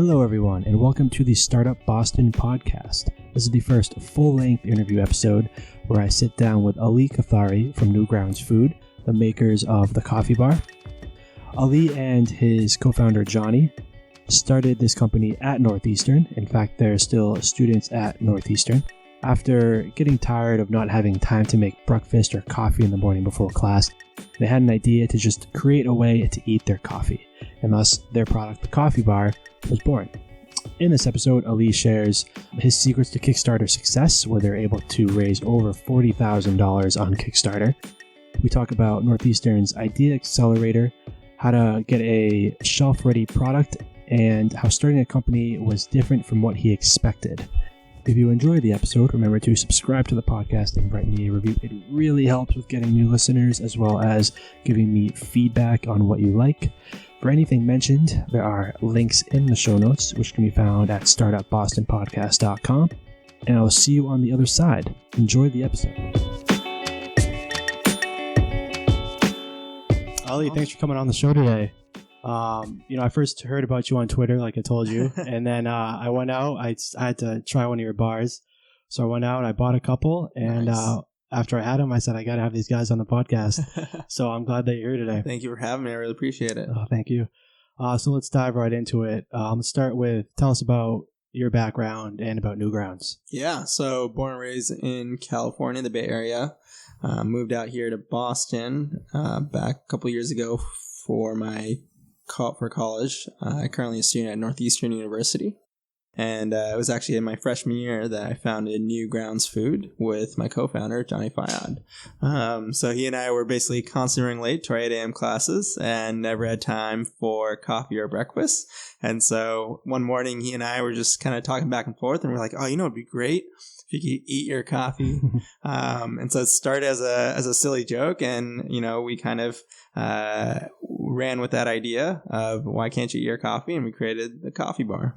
Hello, everyone, and welcome to the Startup Boston podcast. This is the first full-length interview episode where I sit down with Ali Kothari from Newgrounds Food, the makers of the CoffeeBar. Ali and his co-founder Johnny started this company at Northeastern. In fact, they're still students at Northeastern. After getting tired of not having time to make breakfast or coffee in the morning before class, they had an idea to just create a way to eat their coffee, and thus their product, the CoffeeBar, was born. In this episode, Ali shares his secrets to Kickstarter success, where they're able to raise over $40,000 on Kickstarter. We talk about Northeastern's Idea Accelerator, how to get a shelf-ready product, and how starting a company was different from what he expected. If you enjoy the episode, remember to subscribe to the podcast and write me a review. It really helps with getting new listeners, as well as giving me feedback on what you like. For anything mentioned, there are links in the show notes, which can be found at startupbostonpodcast.com. And I'll see you on the other side. Enjoy the episode. Ali, thanks for coming on the show today. I first heard about you on Twitter, like I told you, and then I went out. I had to try one of your bars, so I went out. I bought a couple, and nice. After I had them, I said I got to have these guys on the podcast. So I'm glad that you're here today. Thank you for having me. I really appreciate it. Thank you. So let's dive right into it. Let's start with tell us about your background and about Newgrounds. Yeah, so born and raised in California, the Bay Area. Moved out here to Boston back a couple years ago for college. I'm currently a student at Northeastern University, and it was actually in my freshman year that I founded Newgrounds Food with my co-founder, Johnny Fayad. So he and I were basically constantly running late to our 8 a.m. classes and never had time for coffee or breakfast. And so one morning, he and I were just kind of talking back and forth, and we're like, it'd be great if you could eat your coffee. And so it started as a silly joke, and we kind of ran with that idea of why can't you eat your coffee, and we created the CoffeeBar.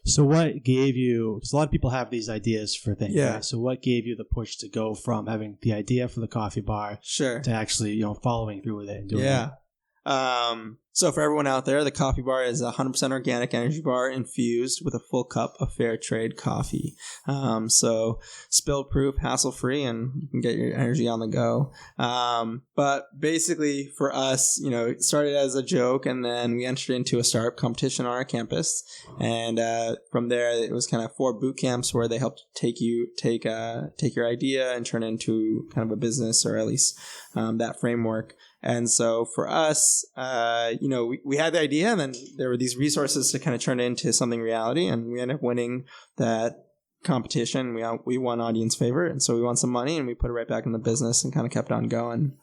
So what gave you, because a lot of people have these ideas for things, yeah. Right? So what gave you the push to go from having the idea for the CoffeeBar to actually following through with it and doing it? So for everyone out there, the CoffeeBar is a 100% organic energy bar infused with a full cup of fair trade coffee. So spill proof, hassle free, and you can get your energy on the go. But basically for us, it started as a joke, and then we entered into a startup competition on our campus. And from there, it was kind of 4 boot camps where they helped take your idea and turn it into kind of a business, or at least that framework. And so for us, we had the idea, and then there were these resources to kind of turn it into something reality, and we ended up winning that competition. We won audience favorite, and so we won some money, and we put it right back in the business and kind of kept on going.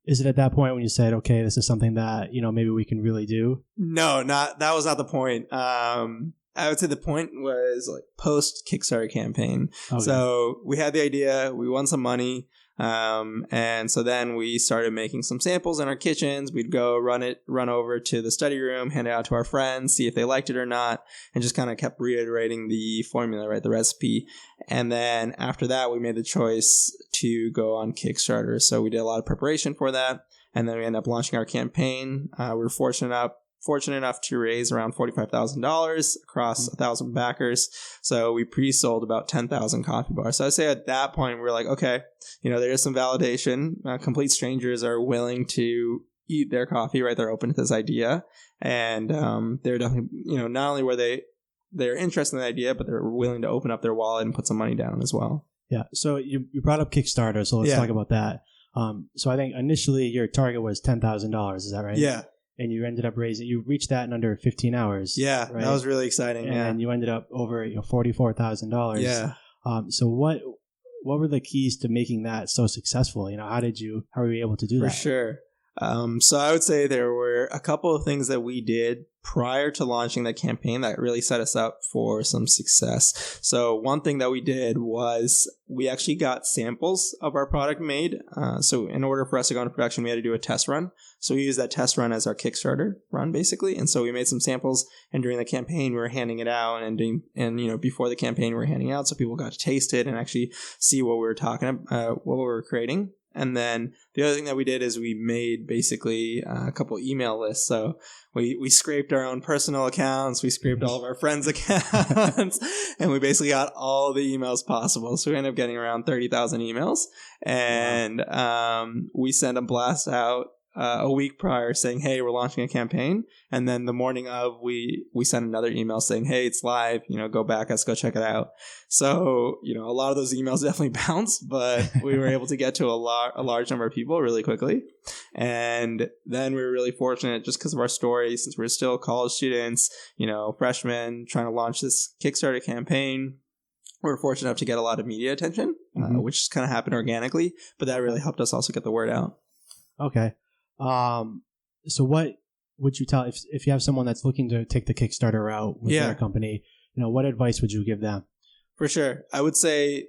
Is it at that point when you said, okay, this is something that, maybe we can really do? No, that was not the point. I would say the point was like post Kickstarter campaign. Okay. So we had the idea, we won some money. And so then we started making some samples in our kitchens. We'd go run over to the study room, hand it out to our friends, see if they liked it or not, and just kind of kept reiterating the formula, right? The recipe. And then after that, we made the choice to go on Kickstarter. So we did a lot of preparation for that. And then we ended up launching our campaign. We were fortunate enough to raise around $45,000 across 1,000 backers. So we pre-sold about 10,000 coffee bars. So I'd say at that point, we were like, okay, there is some validation. Complete strangers are willing to eat their coffee, right? They're open to this idea. And they're definitely, not only were they're interested in the idea, but they're willing to open up their wallet and put some money down as well. Yeah. So you brought up Kickstarter. So let's talk about that. So I think initially your target was $10,000. Is that right? Yeah. And you ended up you reached that in under 15 hours. Yeah, right? That was really exciting. And you ended up over $44,000. Yeah. So what were the keys to making that so successful? How were you able to do that? For sure. So I would say there were a couple of things that we did prior to launching that campaign that really set us up for some success. So one thing that we did was we actually got samples of our product made. So in order for us to go into production, we had to do a test run. So we used that test run as our Kickstarter run, basically. And so we made some samples, and during the campaign, we were handing it out, and before the campaign, we were handing out so people got to taste it and actually see what we were what we were creating. And then the other thing that we did is we made basically a couple email lists. So we scraped our own personal accounts, we scraped all of our friends' accounts, and we basically got all the emails possible. So we ended up getting around 30,000 emails, and we sent a blast out a week prior saying, hey, we're launching a campaign. And then the morning of, we sent another email saying, hey, it's live, go back, let's go check it out. So, a lot of those emails definitely bounced, but we were able to get to a large number of people really quickly. And then we were really fortunate just because of our story, since we're still college students, freshmen trying to launch this Kickstarter campaign. We were fortunate enough to get a lot of media attention, which just kind of happened organically, but that really helped us also get the word out. Okay. So what would you tell if you have someone that's looking to take the Kickstarter route with their company, what advice would you give them? For sure. I would say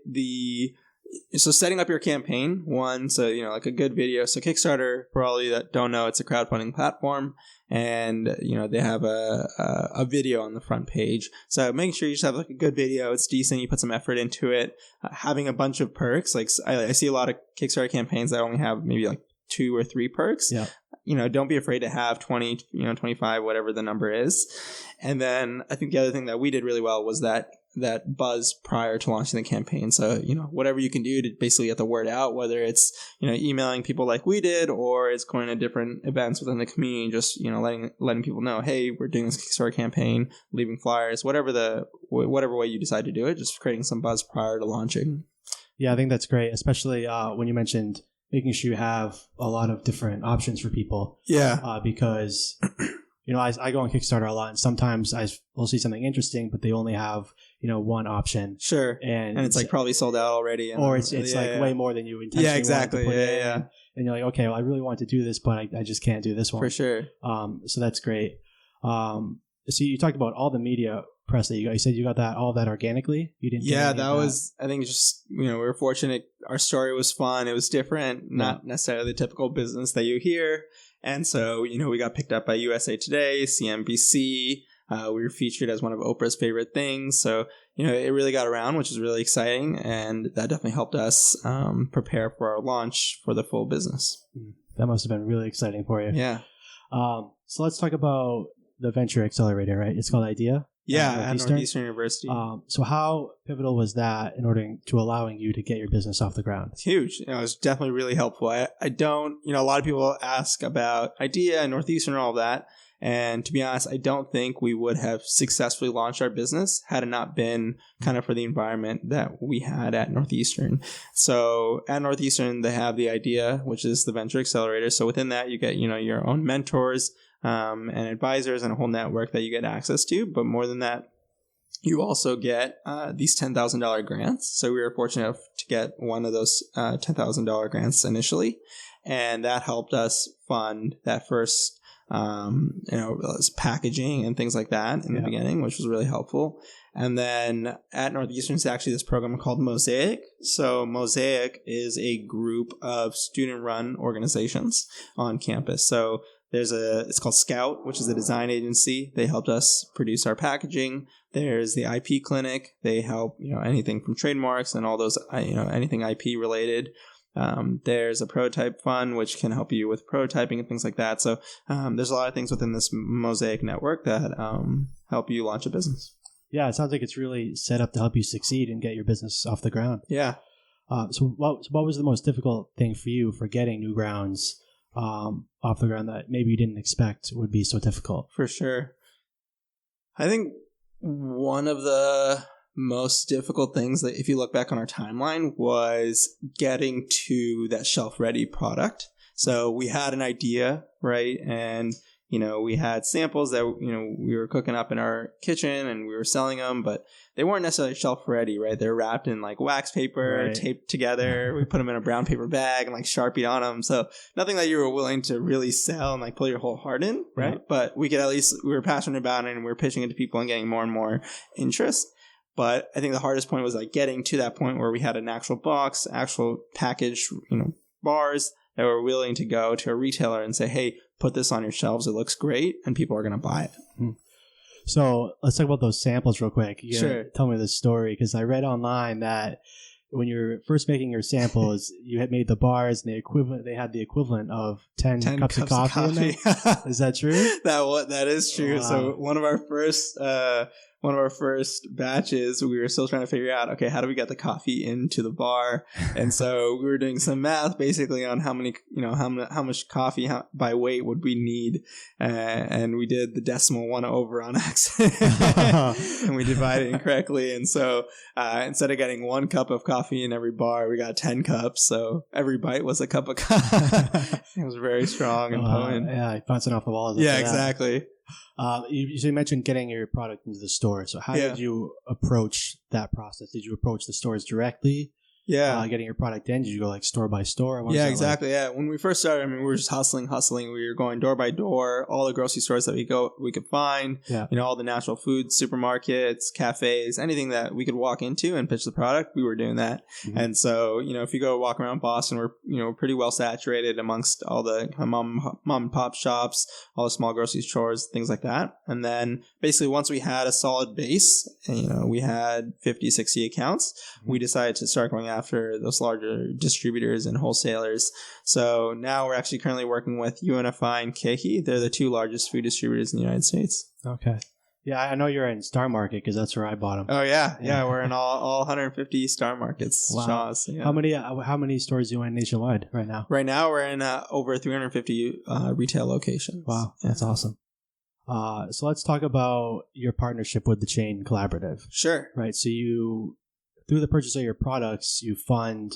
so setting up your campaign, like a good video. So Kickstarter, for all of you that don't know, it's a crowdfunding platform, and, they have a video on the front page. So making sure you just have like a good video. It's decent. You put some effort into it, having a bunch of perks. Like I see a lot of Kickstarter campaigns that only have maybe like 2 or 3 perks. Yeah. Don't be afraid to have 20, 25, whatever the number is. And then I think the other thing that we did really well was that buzz prior to launching the campaign. So, whatever you can do to basically get the word out, whether it's, emailing people like we did, or it's going to different events within the community, just, letting people know, hey, we're doing this Kickstarter campaign, leaving flyers, whatever way you decide to do it, just creating some buzz prior to launching. Yeah, I think that's great, especially when you mentioned making sure you have a lot of different options for people. Yeah. Because, I go on Kickstarter a lot, and sometimes we'll see something interesting, but they only have, one option. Sure. And it's like probably sold out already. Or it's way more than you intentionally exactly. wanted to put in. And you're like, okay, well, I really want to do this, but I just can't do this one. For sure. So that's great. So you talked about all the media press that you got. You said you got all of that organically? You didn't? Yeah, that was, I think just, we were fortunate. Our story was fun. It was different, not necessarily the typical business that you hear. And so, we got picked up by USA Today, CNBC. We were featured as one of Oprah's favorite things. So, it really got around, which is really exciting. And that definitely helped us prepare for our launch for the full business. That must have been really exciting for you. Yeah. So let's talk about the Venture Accelerator, right? It's called IDEA. At Northeastern University. So how pivotal was that in order to allowing you to get your business off the ground? It's huge. It was definitely really helpful. I don't, a lot of people ask about IDEA and Northeastern and all of that. And to be honest, I don't think we would have successfully launched our business had it not been kind of for the environment that we had at Northeastern. So at Northeastern, they have the IDEA, which is the Venture Accelerator. So within that, you get, your own mentors, and advisors and a whole network that you get access to. But more than that, you also get these $10,000 grants. So we were fortunate enough to get one of those $10,000 grants initially. And that helped us fund that first, packaging and things like that in the beginning, which was really helpful. And then at Northeastern, it's actually this program called Mosaic. So Mosaic is a group of student-run organizations on campus. So it's called Scout, which is a design agency. They helped us produce our packaging. There's the IP clinic. They help, anything from trademarks and all those, anything IP related. There's a prototype fund, which can help you with prototyping and things like that. So, there's a lot of things within this Mosaic network that, help you launch a business. Yeah. It sounds like it's really set up to help you succeed and get your business off the ground. Yeah. So what was the most difficult thing for you for getting New Grounds off the ground that maybe you didn't expect would be so difficult? For sure. I think one of the most difficult things that, if you look back on our timeline, was getting to that shelf-ready product. So we had an idea, right? And, we had samples that, we were cooking up in our kitchen and we were selling them, but they weren't necessarily shelf-ready, right? They're wrapped in like wax paper, taped together. We put them in a brown paper bag and like Sharpied on them. So nothing that you were willing to really sell and like pull your whole heart in, right? Yeah. But we were passionate about it and we were pitching it to people and getting more and more interest. But I think the hardest point was like getting to that point where we had an actual box, actual package, bars that were willing to go to a retailer and say, hey, put this on your shelves. It looks great. And people are going to buy it. Mm-hmm. So let's talk about those samples real quick. Sure. Tell me this story, because I read online that when you're first making your samples, you had made the bars and they had the equivalent of 10 cups of coffee in them. Is that true? That is true. Wow. So one of our first batches, we were still trying to figure out, okay, how do we get the coffee into the bar? And so we were doing some math basically on how much coffee by weight would we need. And we did the decimal 1 over on accident and we divided it incorrectly. And so instead of getting 1 cup of coffee in every bar, we got 10 cups. So every bite was a cup of coffee. It was very strong and potent. Yeah, bouncing off the walls. Yeah, exactly. You mentioned getting your product into the store. So how did you approach that process? Did you approach the stores directly? Yeah. Getting your product in? Did you go like store by store? Yeah, exactly. Yeah. When we first started, we were just hustling. We were going door by door, all the grocery stores that we could find, all the natural food supermarkets, cafes, anything that we could walk into and pitch the product. We were doing that. Mm-hmm. And so, if you go walk around Boston, we're pretty well saturated amongst all the mom and pop shops, all the small grocery stores, things like that. And then basically once we had a solid base, and, we had 50, 60 accounts, we decided to start going after those larger distributors and wholesalers. So now we're actually currently working with UNFI and Kehi. They're the 2 largest food distributors in the United States. Okay. Yeah, I know you're in Star Market because that's where I bought them. Oh, yeah. Yeah, we're in all 150 Star Markets. Wow. Shaw's, yeah. How many stores do you in nationwide right now? Right now, we're in over 350 retail locations. Wow, that's awesome. So let's talk about your partnership with the Chain Collaborative. Sure. Right. So through the purchase of your products, you fund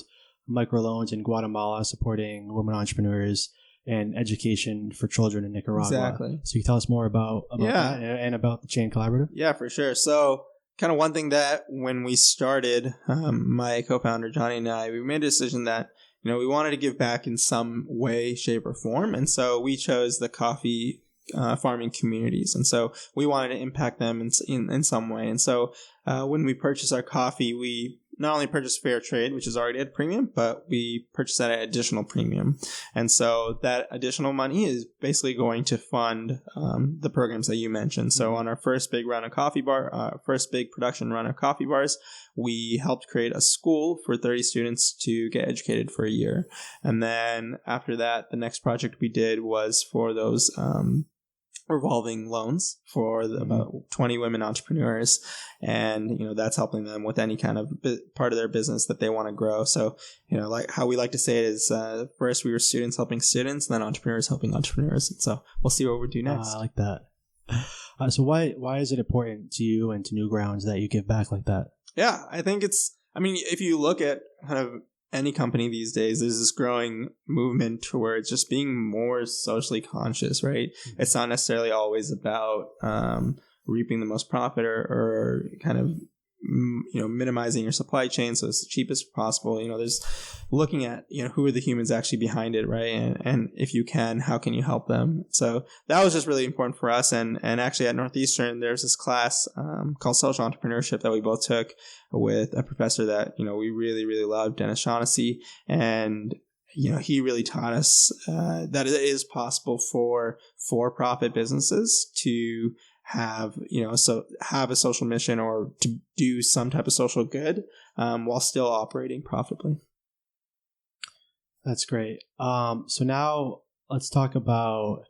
microloans in Guatemala supporting women entrepreneurs and education for children in Nicaragua. Exactly. So you tell us more about that and about the Chain Collaborative? Yeah, for sure. So kind of one thing that when we started, my co-founder Johnny and I, we made a decision that we wanted to give back in some way, shape, or form. And so we chose the coffee farming communities. And so we wanted to impact them in some way. And so when we purchase our coffee, we not only purchase fair trade, which is already at a premium, but we purchase that at additional premium. And so that additional money is basically going to fund the programs that you mentioned. So on our first big run of first big production run of coffee bars, we helped create a school for 30 students to get educated for a year. And then after that, the next project we did was for those revolving loans for about 20 women entrepreneurs, and that's helping them with any kind of part of their business that they want to grow. So like how we like to say it is, first we were students helping students, and then entrepreneurs helping entrepreneurs. And so we'll see what we do next. I like that. So why is it important to you and to Newgrounds that you give back like that? Yeah, I think if you look at kind of any company these days, there's this growing movement towards just being more socially conscious, right? Mm-hmm. It's not necessarily always about reaping the most profit or kind of minimizing your supply chain so it's the cheapest possible. There's looking at who are the humans actually behind it, right? And if you can, how can you help them? So that was just really important for us. And actually at Northeastern, there's this class called Social Entrepreneurship that we both took with a professor that we really, really loved, Dennis Shaughnessy. And he really taught us that it is possible for for-profit businesses to have a social mission or to do some type of social good while still operating profitably. That's great. So now let's talk about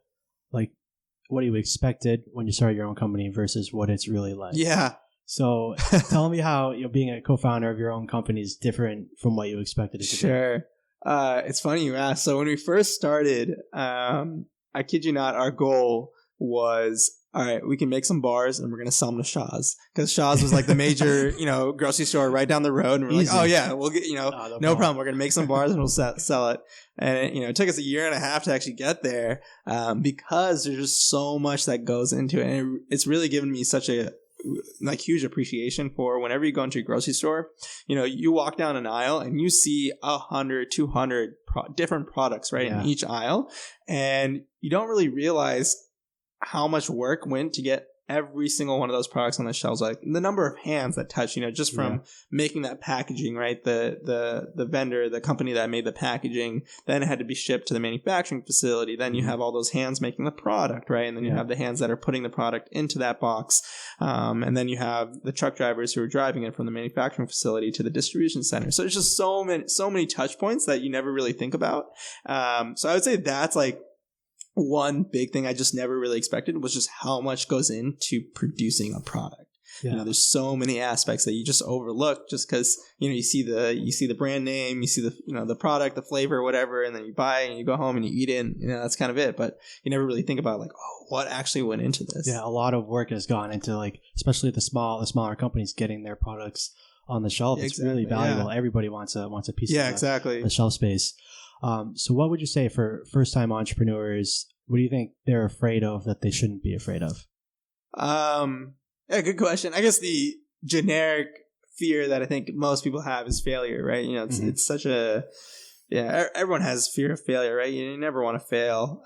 what you expected when you started your own company versus what it's really like. Yeah. So tell me how being a co-founder of your own company is different from what you expected it to be. Sure. It's funny you asked. So when we first started, I kid you not, our goal was, all right, we can make some bars and we're going to sell them to Shaw's, because Shaw's was like the major, grocery store right down the road. And we're like, oh yeah, we'll get, no problem. We're going to make some bars and we'll sell it. And, it took us 1.5 years to actually get there, because there's just so much that goes into it. And it's really given me such a huge appreciation for whenever you go into a grocery store, you walk down an aisle and you see 100, 200 different products, right? Yeah. In each aisle. And you don't really realize how much work went to get every single one of those products on the shelves, like the number of hands that touch, just from making that packaging, right? The vendor, the company that made the packaging, then it had to be shipped to the manufacturing facility. Then you have all those hands making the product, right? And then you have the hands that are putting the product into that box. And then you have the truck drivers who are driving it from the manufacturing facility to the distribution center. So it's just so many touch points that you never really think about. So I would say that's like one big thing I just never really expected was just how much goes into producing a product. Yeah. There's so many aspects that you just overlook just because, you see the brand name, you see the, the product, the flavor, whatever, and then you buy it and you go home and you eat it and, that's kind of it. But you never really think about like, oh, what actually went into this? Yeah. A lot of work has gone into like, especially the smaller companies getting their products on the shelf. It's really valuable. Yeah. Everybody wants a piece of the shelf space. So what would you say for first-time entrepreneurs? What do you think they're afraid of that they shouldn't be afraid of? Yeah, good question. I guess the generic fear that I think most people have is failure, right? It's such a, everyone has fear of failure, right? You never want to fail.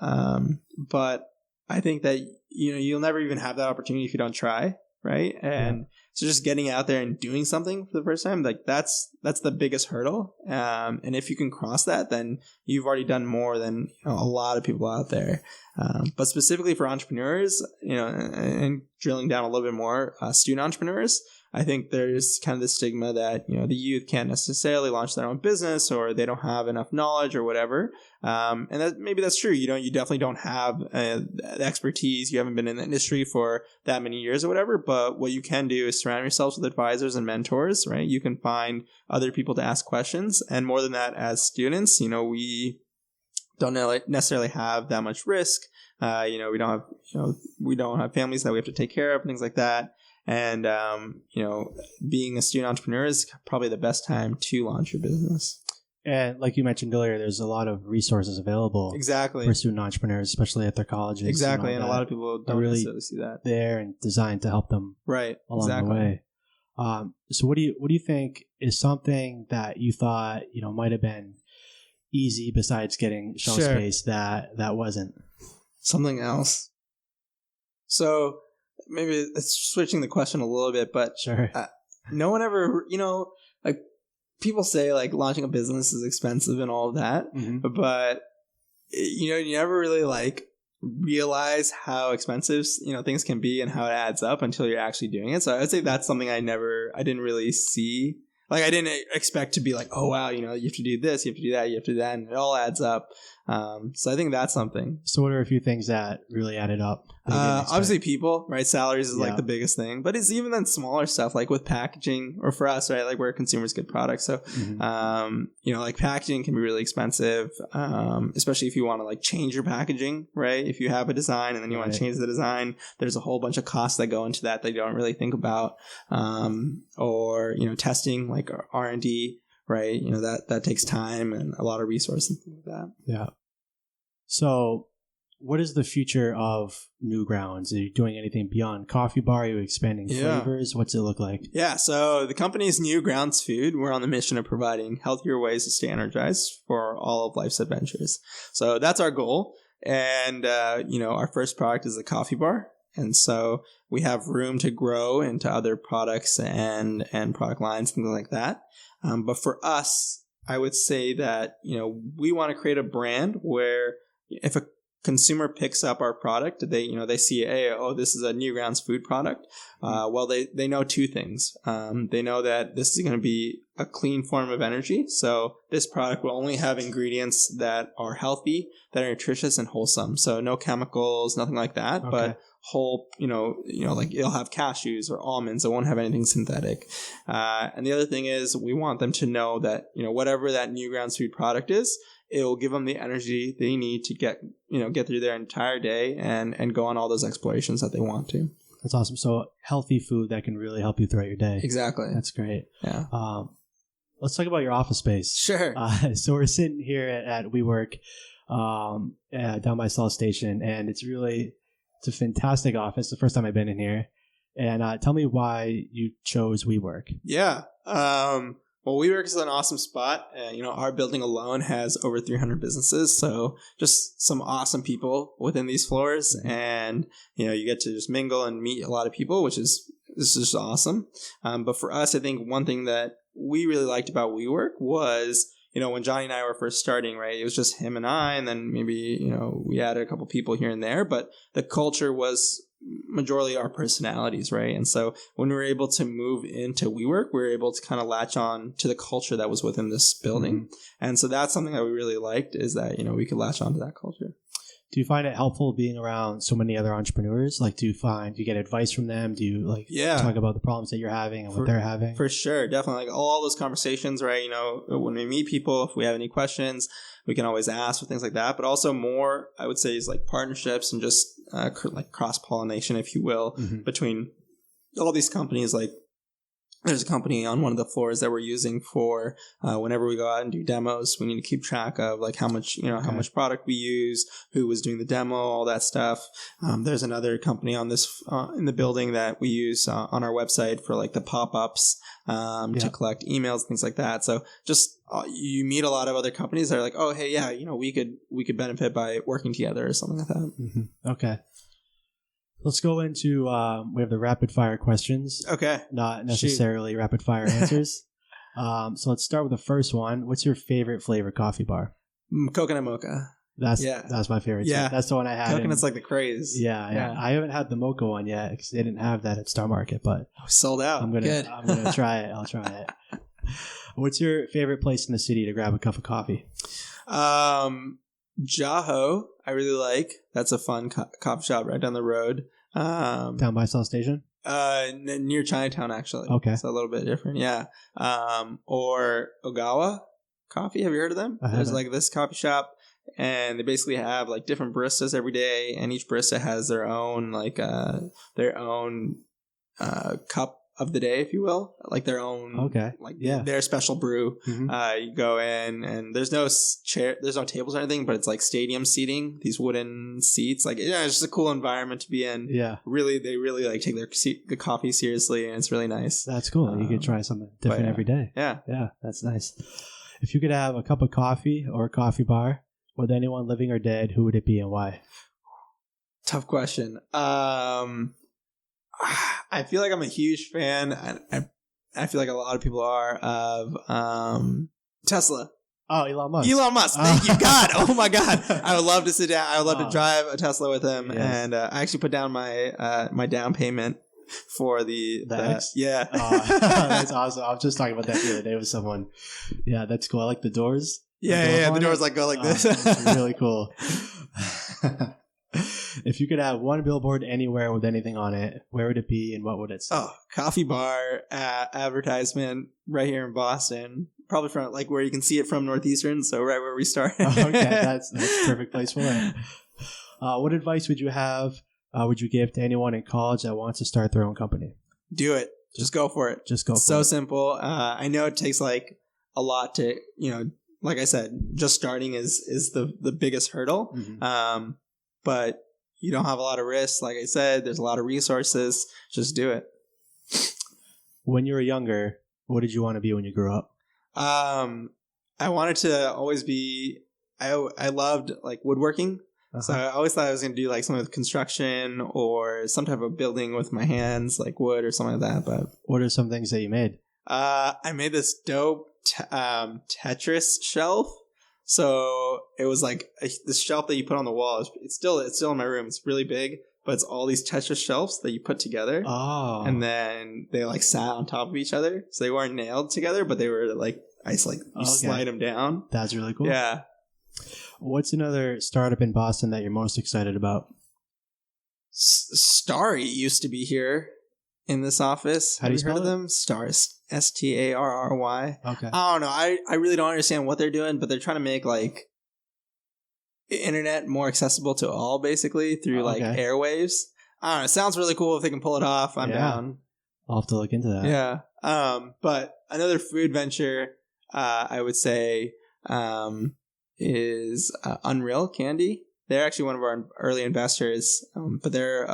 But I think that, you'll never even have that opportunity if you don't try, right? And so just getting out there and doing something for the first time, like that's the biggest hurdle. And if you can cross that, then you've already done more than a lot of people out there. But specifically for entrepreneurs, and drilling down a little bit more, student entrepreneurs, I think there's kind of the stigma that, the youth can't necessarily launch their own business or they don't have enough knowledge or whatever. And maybe that's true. You definitely don't have the expertise. You haven't been in the industry for that many years or whatever. But what you can do is surround yourselves with advisors and mentors, right? You can find other people to ask questions. And more than that, as students, we don't necessarily have that much risk. We don't have families that we have to take care of, things like that. And, being a student entrepreneur is probably the best time to launch your business. And like you mentioned earlier, there's a lot of resources available for student entrepreneurs, especially at their colleges. Exactly. And a lot of people don't really necessarily see that. There and designed to help them along the way. So what do you think is something that you thought, might have been easy besides getting shelf space that wasn't? Something else. So maybe it's switching the question a little bit, but no one ever, like people say like launching a business is expensive and all of that, but you never really like realize how expensive, things can be and how it adds up until you're actually doing it. So I would say that's something I didn't really see. Like I didn't expect to be like, oh wow, you have to do this, you have to do that, you have to do that, and it all adds up. So I think that's something. So what are a few things that really added up? Obviously people, right? Salaries is like the biggest thing, but it's even then smaller stuff like with packaging or for us, right? Like where consumers get products. So, like packaging can be really expensive, especially if you want to like change your packaging, right? If you have a design and then you want to change the design, there's a whole bunch of costs that go into that you don't really think about. Or, testing like R&D, right? That takes time and a lot of resources and things like that. Yeah. So what is the future of Newgrounds? Are you doing anything beyond CoffeeBar? Are you expanding flavors? What's it look like? Yeah, so the company's Newgrounds Food. We're on the mission of providing healthier ways to stay energized for all of life's adventures. So that's our goal. And, our first product is the CoffeeBar. And so we have room to grow into other products and product lines, things like that. But for us, I would say that, we want to create a brand where if a consumer picks up our product, they see, hey, this is a Newgrounds food product. Well, they know two things. They know that this is going to be a clean form of energy. So this product will only have ingredients that are healthy, that are nutritious and wholesome. So no chemicals, nothing like that, but whole, like it'll have cashews or almonds. It won't have anything synthetic. And the other thing is we want them to know that, whatever that Newgrounds food product is, it will give them the energy they need to get through their entire day and go on all those explorations that they want to. That's awesome. So healthy food that can really help you throughout your day. Exactly. That's great. Yeah. Let's talk about your office space. Sure. So we're sitting here at WeWork down by Salt Station, and it's a fantastic office. The first time I've been in here. And tell me why you chose WeWork. Yeah. Well, Well, WeWork is an awesome spot. Our building alone has over 300 businesses. So just some awesome people within these floors. And, you get to just mingle and meet a lot of people, this is just awesome. But for us, I think one thing that we really liked about WeWork was, when Johnny and I were first starting, right, it was just him and I, and then maybe, we added a couple people here and there, but the culture was majority our personalities, right? And so when we were able to move into WeWork, we were able to kind of latch on to the culture that was within this building. And so that's something that we really liked, is that, we could latch on to that culture. Do you find it helpful being around so many other entrepreneurs? Like, do you get advice from them? Do you talk about the problems that you're having and what they're having? For sure. Definitely. Like all those conversations, right? When we meet people, if we have any questions, we can always ask for things like that. But also more, I would say, is like partnerships and just like cross-pollination, if you will, between all these companies. Like there's a company on one of the floors that we're using for whenever we go out and do demos, we need to keep track of like how much product we use, who was doing the demo, all that stuff. There's another company on this in the building that we use on our website for like the pop-ups to collect emails, things like that. So just you meet a lot of other companies that are like, oh, hey, yeah, we could benefit by working together or something like that. Okay. Let's go into, we have the rapid fire questions. Okay. Not necessarily rapid fire answers. So let's start with the first one. What's your favorite flavor coffee bar? Coconut mocha. That's my favorite. Yeah. Too. That's the one I had. Coconut's like the craze. Yeah. I haven't had the mocha one yet because they didn't have that at Star Market, but sold out. I'm gonna try it. I'll try it. What's your favorite place in the city to grab a cup of coffee? Jaho, I really like. That's a fun coffee shop right down the road. Down by South Station? Near Chinatown, actually. Okay. It's a little bit different, yeah. Or Ogawa Coffee. Have you heard of them? There's like this coffee shop, and they basically have like different baristas every day, and each barista has their own cup of the day, if you will, like their own, their special brew. You go in, and there's no tables or anything, but it's like stadium seating, these wooden seats. Like, it's just a cool environment to be in. Yeah, they really like take the coffee seriously, and it's really nice. That's cool. You could try something different every day. Yeah, that's nice. If you could have a cup of coffee or a coffee bar with anyone living or dead, who would it be and why? Tough question. I feel like I'm a huge fan. I feel like a lot of people are of Tesla. Oh, Elon Musk. Elon Musk. Thank you, God. Oh my God. I would love to sit down. I would love to drive a Tesla with him. Yes. And I actually put down my down payment for the X? Yeah. That's awesome. I was just talking about that the other day with someone. Yeah, that's cool. I like the doors. Yeah. The doors like go like this. It's really cool. If you could have one billboard anywhere with anything on it, where would it be and what would it say? Oh, CoffeeBar advertisement right here in Boston. Probably from like where you can see it from Northeastern, so right where we started. Okay, that's a perfect place for it. What advice would you give to anyone in college that wants to start their own company? Do it. Just go for it. It's so simple. I know it takes like a lot to, like I said, just starting is the biggest hurdle. But you don't have a lot of risks. Like I said, there's a lot of resources. Just do it. When you were younger, what did you want to be when you grew up? I wanted to always be, I loved like woodworking. So I always thought I was going to do like something with construction or some type of building with my hands, like wood or something like that. But what are some things that you made? I made this dope Tetris shelf. So it was like this shelf that you put on the wall. It's still in my room. It's really big, but it's all these Tetris shelves that you put together. Oh. And then they like sat on top of each other. So they weren't nailed together, but they were like, slide them down. That's really cool. Yeah. What's another startup in Boston that you're most excited about? Starry used to be here in this office. How do you spell heard of them? Starry. Starry. Okay. I don't know. I really don't understand what they're doing, but they're trying to make like internet more accessible to all, basically through like airwaves. I don't know. It sounds really cool if they can pull it off. I'm down. I'll have to look into that. Yeah. But another food venture, I would say, is Unreal Candy. They're actually one of our early investors, but they're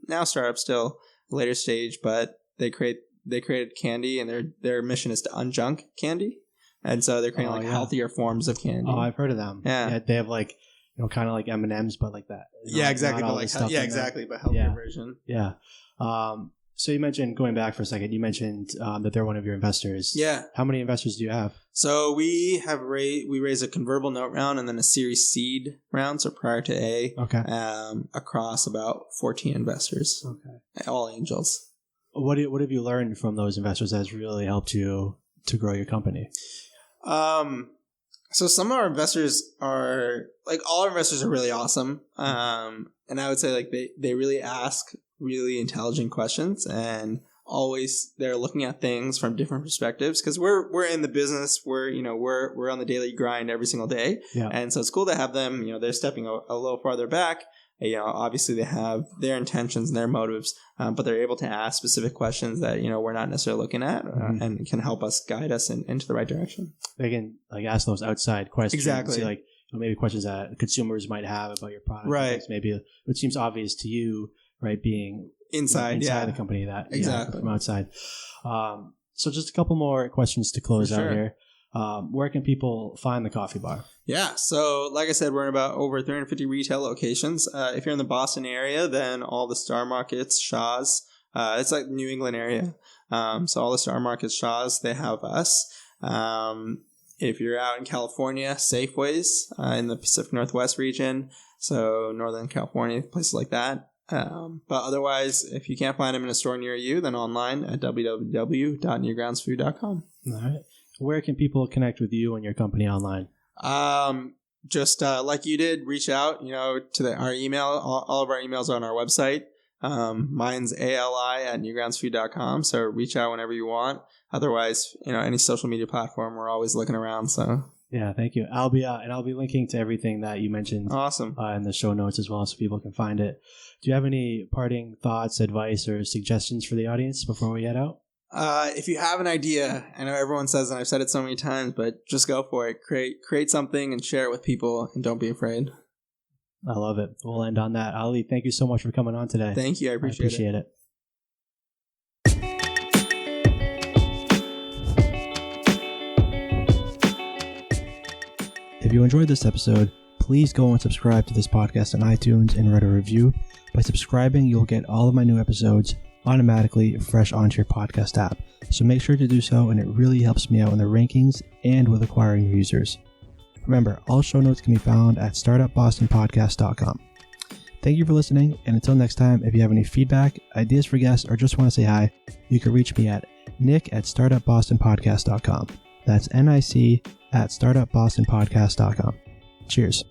now startup still, later stage, but they create they created candy, and their mission is to unjunk candy. And so they're creating healthier forms of candy. Oh, I've heard of them. Yeah. They have kind of like M&Ms, but like that. Yeah, exactly. But healthier version. Yeah. So you mentioned, going back for a second, you mentioned that they're one of your investors. Yeah. How many investors do you have? So we raised a convertible note round and then a Series Seed round, so prior to A. Okay. Across about 14 investors. Okay. All angels. What have you learned from those investors that has really helped you to grow your company? So some of our investors are all our investors are really awesome. And I would say they really ask really intelligent questions, and always they're looking at things from different perspectives, because we're in the business, we're on the daily grind every single day. Yeah. And so it's cool to have them, they're stepping a little farther back. Obviously they have their intentions and their motives, but they're able to ask specific questions that, we're not necessarily looking at, and can help us guide us into the right direction. They can ask those outside questions. Exactly. See, maybe questions that consumers might have about your product. Right. Maybe it seems obvious to you, right? Being inside the company, that exactly from outside. So just a couple more questions to close out here. Where can people find the Coffee Bar? Yeah, so like I said, we're in about over 350 retail locations. If you're in the Boston area, then all the Star Markets, Shaw's, it's like New England area. So all the Star Markets, Shaw's, they have us. If you're out in California, Safeways in the Pacific Northwest region, so Northern California, places like that. But otherwise, if you can't find them in a store near you, then online at www.newgroundsfood.com. All right. Where can people connect with you and your company online? Just like you did, reach out, to our email. All of our emails are on our website. Mine's ali@newgroundsfood.com. So reach out whenever you want. Otherwise, any social media platform, we're always looking around. So yeah, thank you. I'll be linking to everything that you mentioned. Awesome. In the show notes as well, so people can find it. Do you have any parting thoughts, advice, or suggestions for the audience before we head out? If you have an idea, I know everyone says, and I've said it so many times, but just go for it. Create something and share it with people, and don't be afraid. I love it. We'll end on that. Ali, thank you so much for coming on today. Thank you. I appreciate it. If you enjoyed this episode, please go and subscribe to this podcast on iTunes and write a review. By subscribing, you'll get all of my new episodes automatically fresh onto your podcast app. So make sure to do so, and it really helps me out in the rankings and with acquiring new users. Remember, all show notes can be found at startupbostonpodcast.com. Thank you for listening, and until next time, if you have any feedback, ideas for guests, or just want to say hi, you can reach me at nick@startupbostonpodcast.com. That's NIC@startupbostonpodcast.com. Cheers.